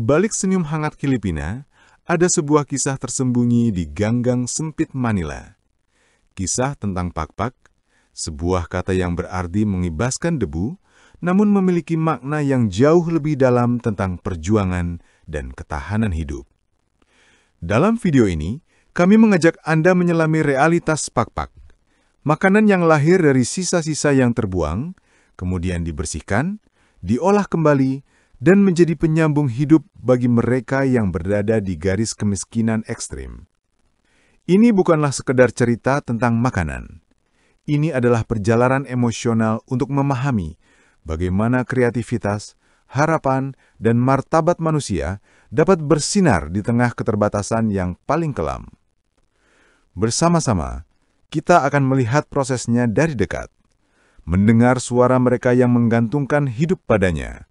balik senyum hangat Filipina, ada sebuah kisah tersembunyi di ganggang sempit Manila. Kisah tentang pakpak, sebuah kata yang berarti mengibaskan debu, namun memiliki makna yang jauh lebih dalam tentang perjuangan dan ketahanan hidup. Dalam video ini, kami mengajak Anda menyelami realitas pakpak. Makanan yang lahir dari sisa-sisa yang terbuang, kemudian dibersihkan, diolah kembali, dan menjadi penyambung hidup bagi mereka yang berada di garis kemiskinan ekstrim. Ini bukanlah sekedar cerita tentang makanan. Ini adalah perjalanan emosional untuk memahami bagaimana kreativitas, harapan, dan martabat manusia dapat bersinar di tengah keterbatasan yang paling kelam. Bersama-sama, kita akan melihat prosesnya dari dekat, mendengar suara mereka yang menggantungkan hidup padanya,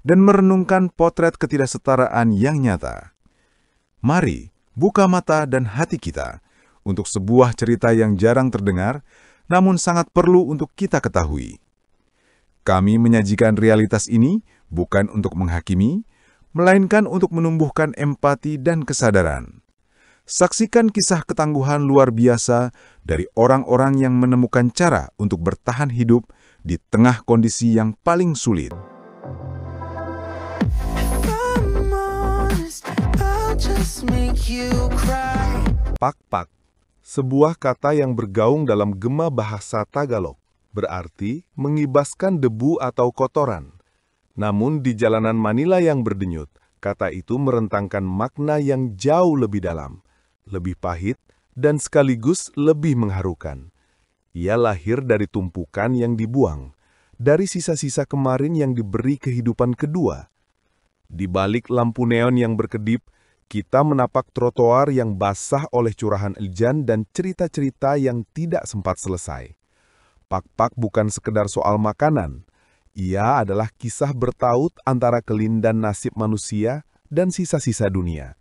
dan merenungkan potret ketidaksetaraan yang nyata. Mari buka mata dan hati kita untuk sebuah cerita yang jarang terdengar, namun sangat perlu untuk kita ketahui. Kami menyajikan realitas ini bukan untuk menghakimi, melainkan untuk menumbuhkan empati dan kesadaran. Saksikan kisah ketangguhan luar biasa dari orang-orang yang menemukan cara untuk bertahan hidup di tengah kondisi yang paling sulit. Pakpak, sebuah kata yang bergaung dalam gema bahasa Tagalog, berarti mengibaskan debu atau kotoran. Namun di jalanan Manila yang berdenyut, kata itu merentangkan makna yang jauh lebih dalam, lebih pahit, dan sekaligus lebih mengharukan. Ia lahir dari tumpukan yang dibuang, dari sisa-sisa kemarin yang diberi kehidupan kedua. Di balik lampu neon yang berkedip, kita menapak trotoar yang basah oleh curahan hujan dan cerita-cerita yang tidak sempat selesai. Pakpak bukan sekedar soal makanan. Ia adalah kisah bertaut antara kelindan nasib manusia dan sisa-sisa dunia.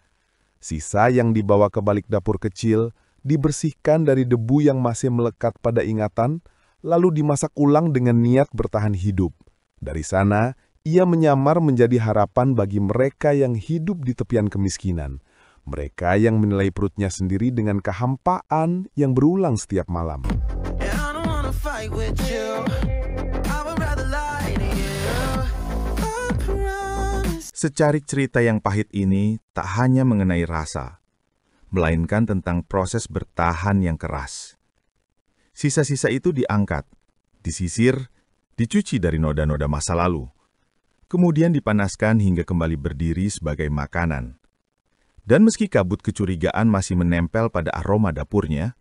Sisa yang dibawa ke balik dapur kecil, dibersihkan dari debu yang masih melekat pada ingatan, lalu dimasak ulang dengan niat bertahan hidup. Dari sana, ia menyamar menjadi harapan bagi mereka yang hidup di tepian kemiskinan. Mereka yang menilai perutnya sendiri dengan kehampaan yang berulang setiap malam. Secarik cerita yang pahit ini tak hanya mengenai rasa, melainkan tentang proses bertahan yang keras. Sisa-sisa itu diangkat, disisir, dicuci dari noda-noda masa lalu, kemudian dipanaskan hingga kembali berdiri sebagai makanan. Dan meski kabut kecurigaan masih menempel pada aroma dapurnya,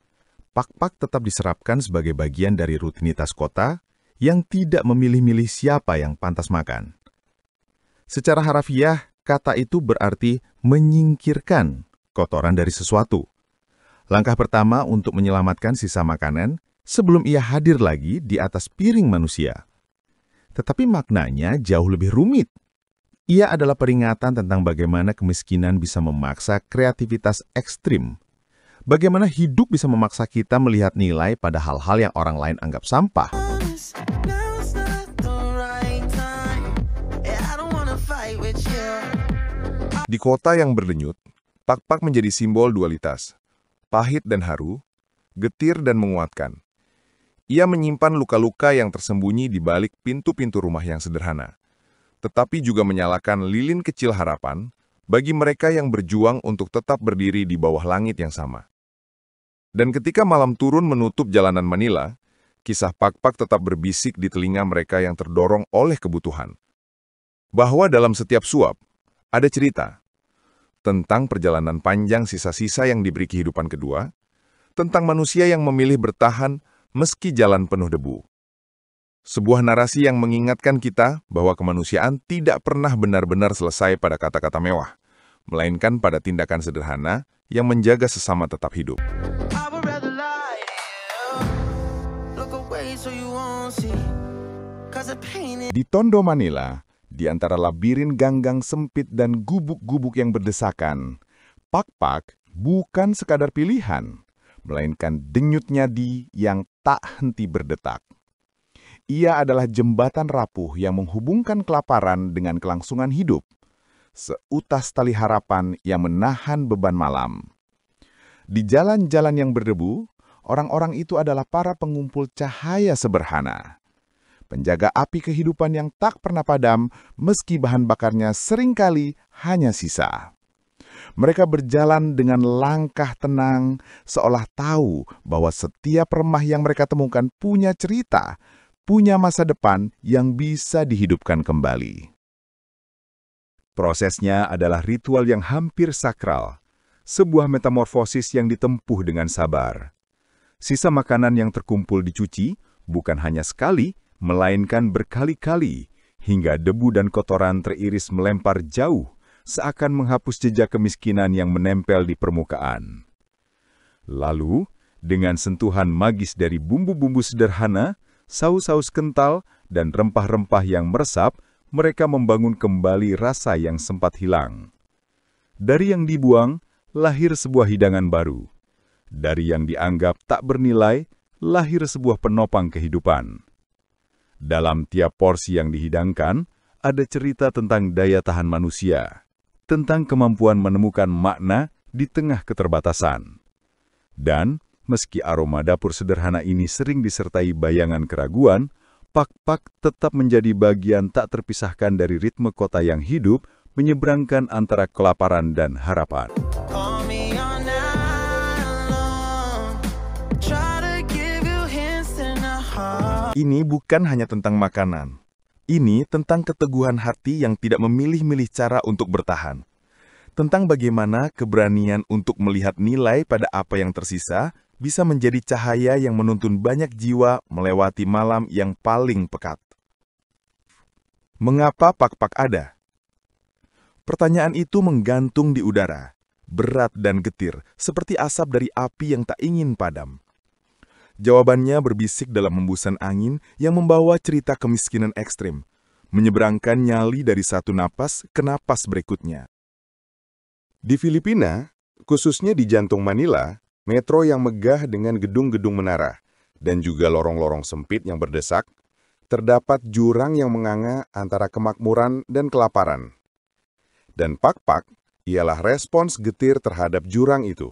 pakpak tetap diserapkan sebagai bagian dari rutinitas kota yang tidak memilih-milih siapa yang pantas makan. Secara harafiah, kata itu berarti menyingkirkan kotoran dari sesuatu. Langkah pertama untuk menyelamatkan sisa makanan sebelum ia hadir lagi di atas piring manusia. Tetapi maknanya jauh lebih rumit. Ia adalah peringatan tentang bagaimana kemiskinan bisa memaksa kreativitas ekstrim. Bagaimana hidup bisa memaksa kita melihat nilai pada hal-hal yang orang lain anggap sampah. Di kota yang berdenyut, pakpak menjadi simbol dualitas, pahit dan haru, getir dan menguatkan. Ia menyimpan luka-luka yang tersembunyi di balik pintu-pintu rumah yang sederhana, tetapi juga menyalakan lilin kecil harapan bagi mereka yang berjuang untuk tetap berdiri di bawah langit yang sama. Dan ketika malam turun menutup jalanan Manila, kisah pakpak tetap berbisik di telinga mereka yang terdorong oleh kebutuhan. Bahwa dalam setiap suap, ada cerita tentang perjalanan panjang sisa-sisa yang diberi kehidupan kedua, tentang manusia yang memilih bertahan meski jalan penuh debu. Sebuah narasi yang mengingatkan kita bahwa kemanusiaan tidak pernah benar-benar selesai pada kata-kata mewah, melainkan pada tindakan sederhana yang menjaga sesama tetap hidup. Di Tondo, Manila, di antara labirin ganggang sempit dan gubuk-gubuk yang berdesakan, pakpak bukan sekadar pilihan, melainkan denyut nadi yang tak henti berdetak. Ia adalah jembatan rapuh yang menghubungkan kelaparan dengan kelangsungan hidup. seutas tali harapan yang menahan beban malam. Di jalan-jalan yang berdebu, orang-orang itu adalah para pengumpul cahaya sederhana. Penjaga api kehidupan yang tak pernah padam meski bahan bakarnya seringkali hanya sisa. Mereka berjalan dengan langkah tenang, seolah tahu bahwa setiap remah yang mereka temukan punya cerita, punya masa depan yang bisa dihidupkan kembali. Prosesnya adalah ritual yang hampir sakral, sebuah metamorfosis yang ditempuh dengan sabar. Sisa makanan yang terkumpul dicuci bukan hanya sekali, melainkan berkali-kali, hingga debu dan kotoran teriris melempar jauh, seakan menghapus jejak kemiskinan yang menempel di permukaan. Lalu, dengan sentuhan magis dari bumbu-bumbu sederhana, saus-saus kental, dan rempah-rempah yang meresap, mereka membangun kembali rasa yang sempat hilang. Dari yang dibuang, lahir sebuah hidangan baru. Dari yang dianggap tak bernilai, lahir sebuah penopang kehidupan. Dalam tiap porsi yang dihidangkan, ada cerita tentang daya tahan manusia, tentang kemampuan menemukan makna di tengah keterbatasan. Dan, meski aroma dapur sederhana ini sering disertai bayangan keraguan, pak-pak tetap menjadi bagian tak terpisahkan dari ritme kota yang hidup, menyeberangkan antara kelaparan dan harapan. Ini bukan hanya tentang makanan. Ini tentang keteguhan hati yang tidak memilih-milih cara untuk bertahan. Tentang bagaimana keberanian untuk melihat nilai pada apa yang tersisa bisa menjadi cahaya yang menuntun banyak jiwa melewati malam yang paling pekat. Mengapa pak-pak ada? Pertanyaan itu menggantung di udara, berat dan getir, seperti asap dari api yang tak ingin padam. Jawabannya berbisik dalam hembusan angin yang membawa cerita kemiskinan ekstrim, menyeberangkan nyali dari satu napas ke napas berikutnya. Di Filipina, khususnya di jantung Manila, metro yang megah dengan gedung-gedung menara, dan juga lorong-lorong sempit yang berdesak, terdapat jurang yang menganga antara kemakmuran dan kelaparan. Dan pak-pak ialah respons getir terhadap jurang itu.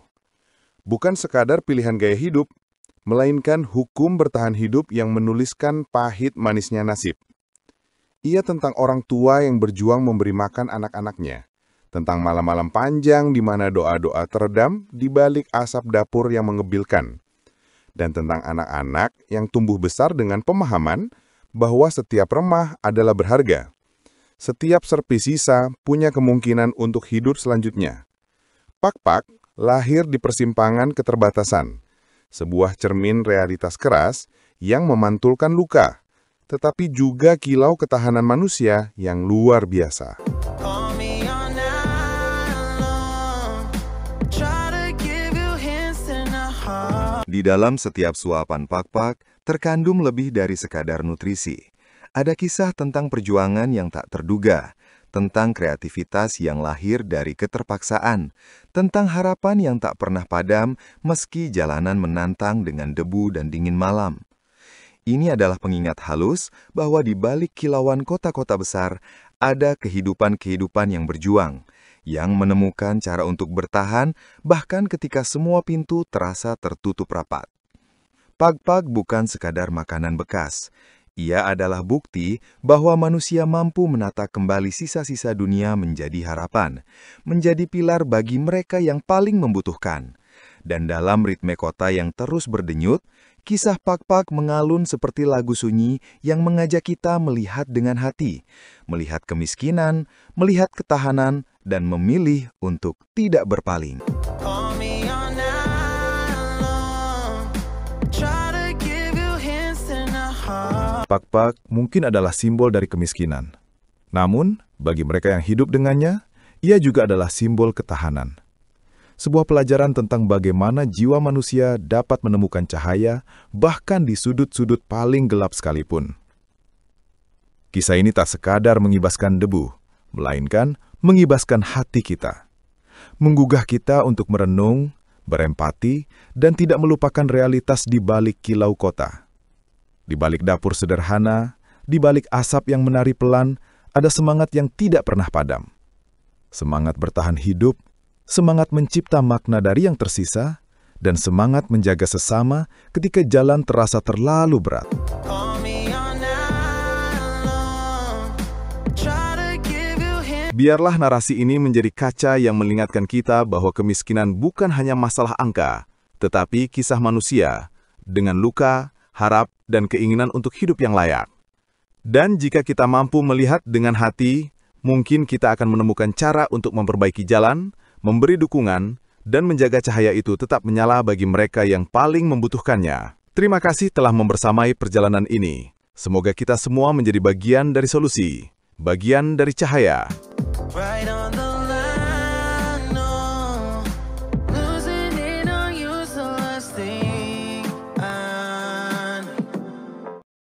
Bukan sekadar pilihan gaya hidup, melainkan hukum bertahan hidup yang menuliskan pahit manisnya nasib. Ia tentang orang tua yang berjuang memberi makan anak-anaknya, tentang malam-malam panjang di mana doa-doa teredam di balik asap dapur yang mengebilkan, dan tentang anak-anak yang tumbuh besar dengan pemahaman bahwa setiap remah adalah berharga. Setiap serpi sisa punya kemungkinan untuk hidup selanjutnya. Pak-pak lahir di persimpangan keterbatasan, sebuah cermin realitas keras yang memantulkan luka, tetapi juga kilau ketahanan manusia yang luar biasa. Di dalam setiap suapan pak-pak, terkandung lebih dari sekadar nutrisi. Ada kisah tentang perjuangan yang tak terduga, tentang kreativitas yang lahir dari keterpaksaan, tentang harapan yang tak pernah padam meski jalanan menantang dengan debu dan dingin malam. Ini adalah pengingat halus bahwa di balik kilauan kota-kota besar ada kehidupan-kehidupan yang berjuang, yang menemukan cara untuk bertahan bahkan ketika semua pintu terasa tertutup rapat. Pak-pak bukan sekadar makanan bekas. Ia adalah bukti bahwa manusia mampu menata kembali sisa-sisa dunia menjadi harapan, menjadi pilar bagi mereka yang paling membutuhkan. Dan dalam ritme kota yang terus berdenyut, kisah pak-pak mengalun seperti lagu sunyi yang mengajak kita melihat dengan hati, melihat kemiskinan, melihat ketahanan, dan memilih untuk tidak berpaling. Pak-pak mungkin adalah simbol dari kemiskinan. Namun, bagi mereka yang hidup dengannya, ia juga adalah simbol ketahanan. Sebuah pelajaran tentang bagaimana jiwa manusia dapat menemukan cahaya bahkan di sudut-sudut paling gelap sekalipun. Kisah ini tak sekadar mengibaskan debu, melainkan mengibaskan hati kita. Menggugah kita untuk merenung, berempati, dan tidak melupakan realitas di balik kilau kota. Di balik dapur sederhana, di balik asap yang menari pelan, ada semangat yang tidak pernah padam. semangat bertahan hidup, semangat mencipta makna dari yang tersisa, dan semangat menjaga sesama ketika jalan terasa terlalu berat. Biarlah narasi ini menjadi kaca yang mengingatkan kita bahwa kemiskinan bukan hanya masalah angka, tetapi kisah manusia, dengan luka, harap, dan keinginan untuk hidup yang layak. Dan jika kita mampu melihat dengan hati, mungkin kita akan menemukan cara untuk memperbaiki jalan, memberi dukungan, dan menjaga cahaya itu tetap menyala bagi mereka yang paling membutuhkannya. Terima kasih telah membersamai perjalanan ini. Semoga kita semua menjadi bagian dari solusi, bagian dari cahaya. Right on the